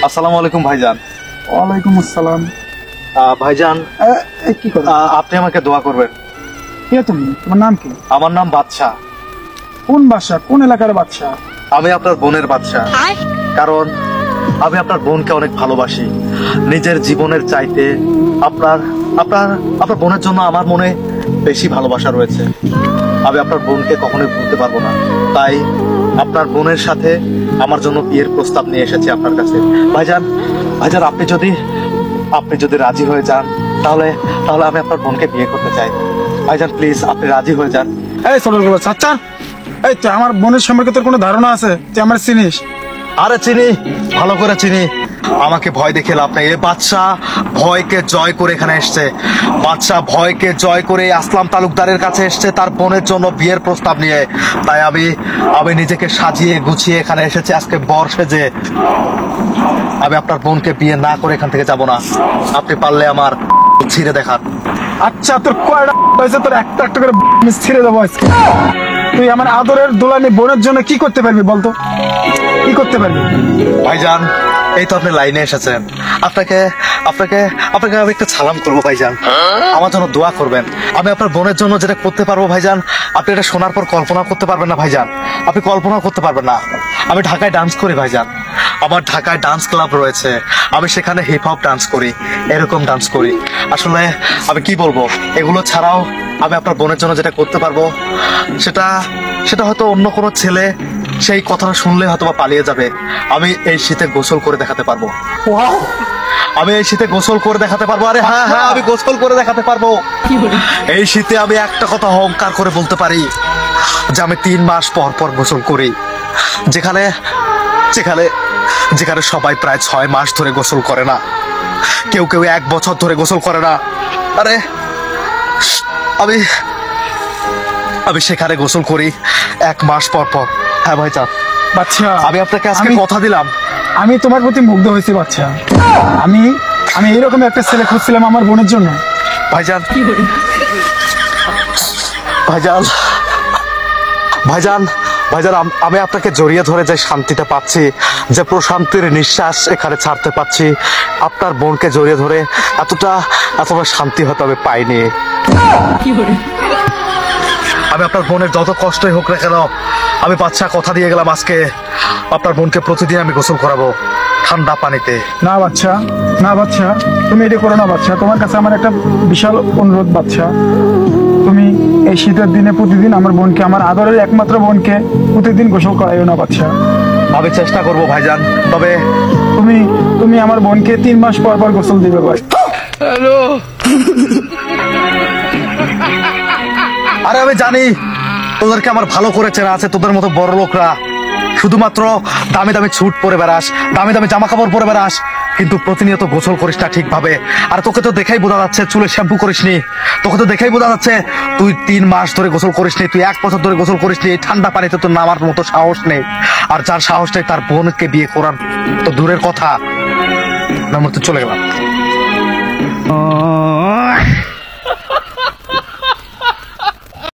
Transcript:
আসসালামু আলাইকুম ভাইজান। ওয়ালাইকুম আসসালাম। ভাইজান কি কথা? আপনি আমাকে দোয়া করবেন। কে তুমি? তোমার নাম কি? আমার নাম বাদশা। কোন বাদশা? কোন এলাকার বাদশা? আমি আপনার বোনের বাদশা। কারণ আমি আপনার বোনকে অনেক ভালোবাসি, নিজের জীবনের চাইতে আপনার আপনার আপনার বোনের জন্য আমার মনে বেশি ভালোবাসা রয়েছে। আমি আপনার বোনকে কখনোই ভুলতে পারবো না, তাই আপনার বোনের সাথে আমার জন্য বিয়ের প্রস্তাব নিয়ে এসেছি আপনার কাছে। ভাইজান ভাইজান আপনি যদি রাজি হয়ে যান তাহলে তাহলে আমি আপনার বোনকে বিয়ে করতে চাই। ভাইজান প্লিজ আপনি রাজি হয়ে যান। এই ছোট বাচ্চা, এই তুই আমার বোনের সম্পর্কে তোর কোনো ধারণা আছে? তুই আমার চিনিস? আরে চিনি, ভালো করে চিনি। আমাকে ভয় দেখে লাভ নেই। এই বাদশা ভয়কে জয় করে এখানে এসছে। বাদশা ভয়কে জয় করে আসলাম তালুকদারের কাছে এসছে তার বোনের জন্য বিয়ের প্রস্তাব নিয়ে। তাই আমি নিজেকে সাজিয়ে গুছিয়ে এখানে এসেছি আজকে বর সেজে। আমি আপনার বোনকে বিয়ে না করে এখান থেকে যাব না। আপনি পারলে আমার ছিঁড়ে দেখান। আচ্ছা, তোর কয়টা হয়েছে? তোর একটা একটা করে ছিঁড়ে দেবো আজকে। তুই আমার আদরের দোলানি বোনের জন্য কি করতে পারবি বলতো? কি করতে পারবি? ভাইজান এই তো আপনি লাইনে এসেছেন। আপনাকে আপনাকে আপনাকে আমি একটা সালাম করবো ভাইজান। আমার জন্য দোয়া করবেন। আমি আপনার বোনের জন্য যেটা করতে পারবো ভাইজান, আপনি এটা শোনার পর কল্পনা করতে পারবেন না ভাইজান। আপনি কল্পনা করতে পারবেন না। আমি ঢাকায় ডান্স করি ভাইজান। আমার ঢাকায় ডান্স ক্লাব রয়েছে। আমি সেখানে হিপ হপ ডান্স করি, এরকম ডান্স করি। আসলে আমি কি বলবো, এগুলো ছাড়াও আমি আপনার বোনের জন্য যেটা করতে পারবো সেটা সেটা হয়তো অন্য কোনো ছেলে সেই কথাটা শুনলে হয়তো বা পালিয়ে যাবে। আমি এই শীতে গোসল করে দেখাতে পারবো। আমি এই শীতে গোসল করে দেখাতে পারবো। আরে হ্যাঁ হ্যাঁ, আমি গোসল করে দেখাতে পারবো। এই শীতে আমি একটা কথা অহংকার করে বলতে পারি যে আমি 3 মাস পর পর গোসল করি। যেখানে যেখানে যেখানে সবাই প্রায় 6 মাস ধরে গোসল করে না, কেউ 1 বছর ধরে গোসল করে না। আরে আমি আমি সেখানে গোসল করি 1 মাস পর পর। হ্যাঁ ভাইজান, বাচ্চা আমি আপনাকে আজকে কথা দিলাম। আমি তোমার প্রতি মুগ্ধ হয়েছি বাচ্চা। আমি আমি এরকম একটা ছেলে খুঁজছিলাম আমার বোনের জন্য। ভাইজান ভাইজান ভাইজান ভাইজান আমি আপনাকে জড়িয়ে ধরে যে শান্তিটা পাচ্ছি, যে প্রশান্তির নিঃশ্বাস এখানে ছাড়তে পাচ্ছি, আপনার বোনকে জড়িয়ে ধরে এতটা শান্তি হয়তো আমি পাইনি। আমি আপনার বোনের যত কষ্টই হোক না কেন, আমি বাচ্চা কথা দিয়ে গেলাম আজকে আপনার বোনকে প্রতিদিন আমি গোসল করাবো ঠান্ডা পানিতে। না বাচ্চা, না বাচ্চা, তুমি এটা করো না বাচ্চা। তোমার কাছে আমার একটা বিশাল অনুরোধ বাচ্চা। তুমি এই শীতের দিনে প্রতিদিন আমার বোনকে, আমার আদরের একমাত্র বোনকে প্রতিদিন গোসল করাইও না বাচ্চা। আমি চেষ্টা করবো ভাইজান, তবে তুমি আমার বোনকে 3 মাস পর পর গোসল দিবে ভাই। হ্যালো। আরে আমি জানি তোদেরকে আমার ভালো করে চেনা আছে। তোদের মতো বড় লোকরা শুধুমাত্র দামি দামি ছুট পরে বেড়াস, দামি দামি জামা কাপড় পরে বেড়াস, কিন্তু প্রতিনিয়ত গোসল করিস না ঠিকভাবে। আর তোকে তো দেখাই বোঝা যাচ্ছে চুলে শ্যাম্পু করিসনি। তোকে তো দেখাই বোঝা যাচ্ছে তুই 3 মাস ধরে গোসল করিসনি, তুই 1 বছর ধরে গোসল করিসনি। ঠান্ডা পানিতে তোর নামার মতো সাহস নেই। আর যার সাহস নেই তার বোনকে বিয়ে করার তো দূরের কথা। আমি তো চলে গেলাম।